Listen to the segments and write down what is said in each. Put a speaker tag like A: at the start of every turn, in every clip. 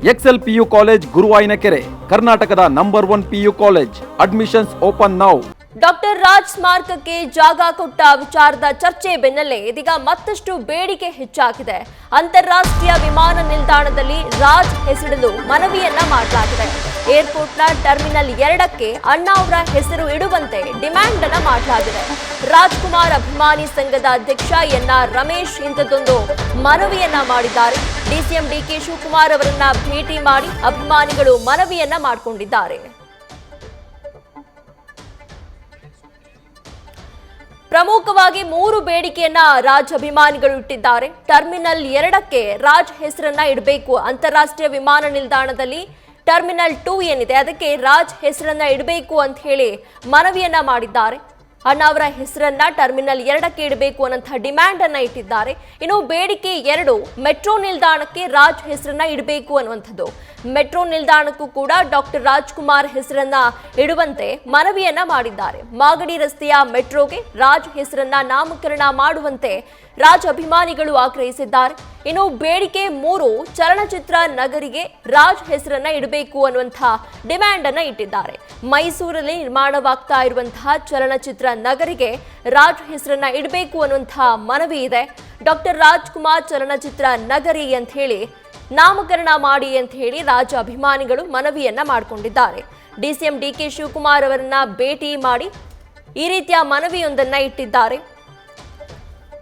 A: Excel PU college ಗುರುವಾಯಿನಕೆರೆ, ಕರ್ನಾಟಕದ number 1 PU college. Admissions open now.
B: Doctor Raj ಸ್ಮಾರಕಕ್ಕೆ ಜಾಗ ಕೊಟ್ಟ ವಿಚಾರದ ಚರ್ಚೆ ಬೆನ್ನಲ್ಲೇ ಇದೀಗ ಮತ್ತಷ್ಟು ಬೇಡಿಕೆ ಹೆಚ್ಚಾಗಿದೆ. ಅಂತಾರಾಷ್ಟ್ರೀಯ ವಿಮಾನ ನಿಲ್ದಾಣದಲ್ಲಿ ರಾಜ್ ಹೆಸರಿಡಲು ಮನವಿಯನ್ನ ಮಾಡಲಾಗಿದೆ. ಏರ್ಪೋರ್ಟ್ನ ಟರ್ಮಿನಲ್ 2ಕ್ಕೆ ಅಣ್ಣಾ ಅವರ ಹೆಸರು ಇಡುವಂತೆ ಡಿಮ್ಯಾಂಡ್ ಅನ್ನ ಮಾಡಲಾಗಿದೆ. ರಾಜ್ಕುಮಾರ್ ಅಭಿಮಾನಿ ಸಂಘದ ಅಧ್ಯಕ್ಷ ಎನ್ಆರ್ ರಮೇಶ್ ಇಂಥದ್ದೊಂದು ಮನವಿಯನ್ನ ಮಾಡಿದ್ದಾರೆ. ಡಿಸಿಎಂ ಡಿಕೆ ಶಿವಕುಮಾರ್ ಅವರನ್ನ ಭೇಟಿ ಮಾಡಿ ಅಭಿಮಾನಿಗಳು ಮನವಿಯನ್ನ ಮಾಡಿಕೊಂಡಿದ್ದಾರೆ. ಪ್ರಮುಖವಾಗಿ 3 ಬೇಡಿಕೆಯನ್ನ ರಾಜ್ ಅಭಿಮಾನಿಗಳು ಇಟ್ಟಿದ್ದಾರೆ. ಟರ್ಮಿನಲ್ 2ಕ್ಕೆ ರಾಜ್ ಹೆಸರನ್ನ ಇಡಬೇಕು. ಅಂತಾರಾಷ್ಟ್ರೀಯ ವಿಮಾನ ನಿಲ್ದಾಣದಲ್ಲಿ ಟರ್ಮಿನಲ್ 2 ಏನಿದೆ ಅದಕ್ಕೆ ರಾಜ್ ಹೆಸರನ್ನ ಇಡಬೇಕು ಅಂತ ಹೇಳಿ ಮನವಿಯನ್ನ ಮಾಡಿದ್ದಾರೆ. ಅಣ್ಣಾ ಅವರ ಹೆಸರನ್ನ ಟರ್ಮಿನಲ್ 2ಕ್ಕೆ ಇಡಬೇಕು ಅನ್ನೋ ಡಿಮ್ಯಾಂಡ್ ಅನ್ನ ಇಟ್ಟಿದ್ದಾರೆ. ಇನ್ನು ಬೇಡಿಕೆ 2 ಮೆಟ್ರೋ ನಿಲ್ದಾಣಕ್ಕೆ ರಾಜ್ ಹೆಸರನ್ನ ಇಡಬೇಕು ಅನ್ನುವಂಥದ್ದು. ಮೆಟ್ರೋ ನಿಲ್ದಾಣಕ್ಕೂ ಕೂಡ ಡಾಕ್ಟರ್ ರಾಜ್ಕುಮಾರ್ ಹೆಸರನ್ನ ಇಡುವಂತೆ ಮನವಿಯನ್ನ ಮಾಡಿದ್ದಾರೆ. ಮಾಗಡಿ ರಸ್ತೆಯ ಮೆಟ್ರೋಗೆ ರಾಜ್ ಹೆಸರನ್ನ ನಾಮಕರಣ ಮಾಡುವಂತೆ ರಾಜ್ ಅಭಿಮಾನಿಗಳು ಆಗ್ರಹಿಸಿದ್ದಾರೆ. ಇನ್ನು ಬೇಡಿಕೆ 3 ಚಲನಚಿತ್ರ ನಗರಿಗೆ ರಾಜ್ ಹೆಸರನ್ನ ಇಡಬೇಕು ಅನ್ನುವಂಥ ಡಿಮ್ಯಾಂಡ್ ಅನ್ನ ಇಟ್ಟಿದ್ದಾರೆ. ಮೈಸೂರಲ್ಲಿ ನಿರ್ಮಾಣವಾಗ್ತಾ ಇರುವಂತಹ ಚಲನಚಿತ್ರ ನಗರಿಗೆ ರಾಜ್ ಹೆಸರನ್ನ ಇಡಬೇಕು ಅನ್ನುವಂತಹ ಮನವಿ ಇದೆ. ಡಾಕ್ಟರ್ ರಾಜ್ಕುಮಾರ್ ಚಲನಚಿತ್ರ ನಗರಿ ಅಂತ ಹೇಳಿ ನಾಮಕರಣ ಮಾಡಿ ಅಂತ ಹೇಳಿ ರಾಜ್ ಅಭಿಮಾನಿಗಳು ಮನವಿಯನ್ನ ಮಾಡಿಕೊಂಡಿದ್ದಾರೆ. ಡಿಸಿಎಂ ಡಿಕೆ ಶಿವಕುಮಾರ್ ಅವರನ್ನ ಭೇಟಿ ಮಾಡಿ ಈ ರೀತಿಯ ಮನವಿಯೊಂದನ್ನ ಇಟ್ಟಿದ್ದಾರೆ.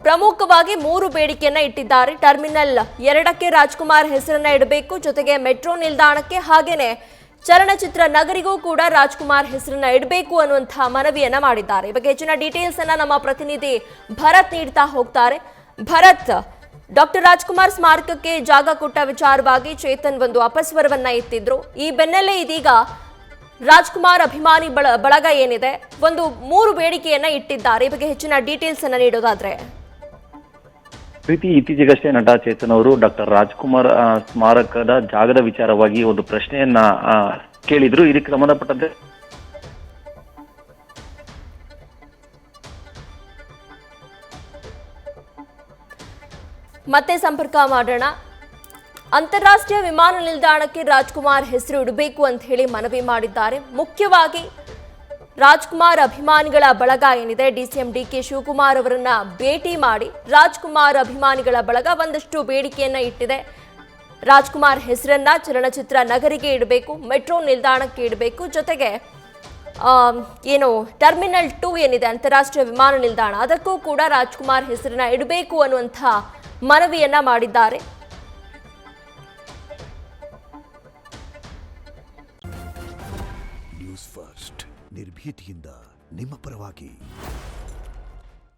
B: ಪ್ರಮುಖವಾಗಿ 3 ಬೇಡಿಕೆಯನ್ನ ಇಟ್ಟಿದ್ದಾರೆ. ಟರ್ಮಿನಲ್ 2ಕ್ಕೆ ರಾಜ್ಕುಮಾರ್ ಹೆಸರನ್ನ ಇಡಬೇಕು, ಜೊತೆಗೆ ಮೆಟ್ರೋ ನಿಲ್ದಾಣಕ್ಕೆ ಹಾಗೇನೆ ಚಲನಚಿತ್ರ ನಗರಿಗೂ ಕೂಡ ರಾಜ್ಕುಮಾರ್ ಹೆಸರನ್ನ ಇಡಬೇಕು ಅನ್ನುವಂತಹ ಮನವಿಯನ್ನ ಮಾಡಿದ್ದಾರೆ. ಈ ಬಗ್ಗೆ ಹೆಚ್ಚಿನ ಡೀಟೇಲ್ಸ್ ಅನ್ನ ನಮ್ಮ ಪ್ರತಿನಿಧಿ ಭರತ್ ನೀಡ್ತಾ ಹೋಗ್ತಾರೆ. ಭರತ್, ಡಾಕ್ಟರ್ ರಾಜ್ಕುಮಾರ್ ಸ್ಮಾರಕಕ್ಕೆ ಜಾಗ ಕೊಟ್ಟ ವಿಚಾರವಾಗಿ ಚೇತನ್ ಒಂದು ಅಪಸ್ವರವನ್ನ ಎತ್ತಿದ್ರು. ಈ ಬೆನ್ನಲ್ಲೇ ಇದೀಗ ರಾಜ್ಕುಮಾರ್ ಅಭಿಮಾನಿ ಬಳಗ ಏನಿದೆ ಒಂದು 3 ಬೇಡಿಕೆಯನ್ನ ಇಟ್ಟಿದ್ದಾರೆ. ಈ ಬಗ್ಗೆ ಹೆಚ್ಚಿನ ಡೀಟೇಲ್ಸ್ ಅನ್ನ ನೀಡೋದಾದ್ರೆ
C: ಪ್ರೀತಿ, ಇತ್ತೀಚೆಗಷ್ಟೇ ನಟ ಚೇತನ್ ಅವರು ಡಾಕ್ಟರ್ ರಾಜ್ಕುಮಾರ್ ಸ್ಮಾರಕದ ಜಾಗದ ವಿಚಾರವಾಗಿ ಒಂದು ಪ್ರಶ್ನೆಯನ್ನ ಕೇಳಿದ್ರು. ಇದಕ್ಕೆ ಸಂಬಂಧಪಟ್ಟಂತೆ
B: ಮತ್ತೆ ಸಂಪರ್ಕ ಮಾಡೋಣ. ಅಂತಾರಾಷ್ಟ್ರೀಯ ವಿಮಾನ ನಿಲ್ದಾಣಕ್ಕೆ ರಾಜ್ಕುಮಾರ್ ಹೆಸರು ಇಡಬೇಕು ಅಂತ ಹೇಳಿ ಮನವಿ ಮಾಡಿದ್ದಾರೆ. ಮುಖ್ಯವಾಗಿ ರಾಜ್ಕುಮಾರ್ ಅಭಿಮಾನಿಗಳ ಬಳಗ ಏನಿದೆ ಡಿಸಿಎಂ ಡಿಕೆ ಶಿವಕುಮಾರ್ ಅವರನ್ನ ಭೇಟಿ ಮಾಡಿ ರಾಜ್ಕುಮಾರ್ ಅಭಿಮಾನಿಗಳ ಬಳಗ ಒಂದಷ್ಟು ಬೇಡಿಕೆಯನ್ನ ಇಟ್ಟಿದೆ. ರಾಜ್ಕುಮಾರ್ ಹೆಸರನ್ನ ಚಲನಚಿತ್ರ ನಗರಿಗೆ ಇಡಬೇಕು, ಮೆಟ್ರೋ ನಿಲ್ದಾಣಕ್ಕೆ ಇಡಬೇಕು, ಜೊತೆಗೆ ಏನು ಟರ್ಮಿನಲ್ 2 ಏನಿದೆ ಅಂತಾರಾಷ್ಟ್ರೀಯ ವಿಮಾನ ನಿಲ್ದಾಣ ಅದಕ್ಕೂ ಕೂಡ ರಾಜ್ಕುಮಾರ್ ಹೆಸರನ್ನ ಇಡಬೇಕು ಅನ್ನುವಂಥ ಮನವಿಯನ್ನ ಮಾಡಿದ್ದಾರೆ.
D: ನ್ಯೂಸ್ ಫಸ್ಟ್ ನಿರ್ಭೀತಿಯಿಂದ ನಿಮ್ಮ ಪರವಾಗಿ.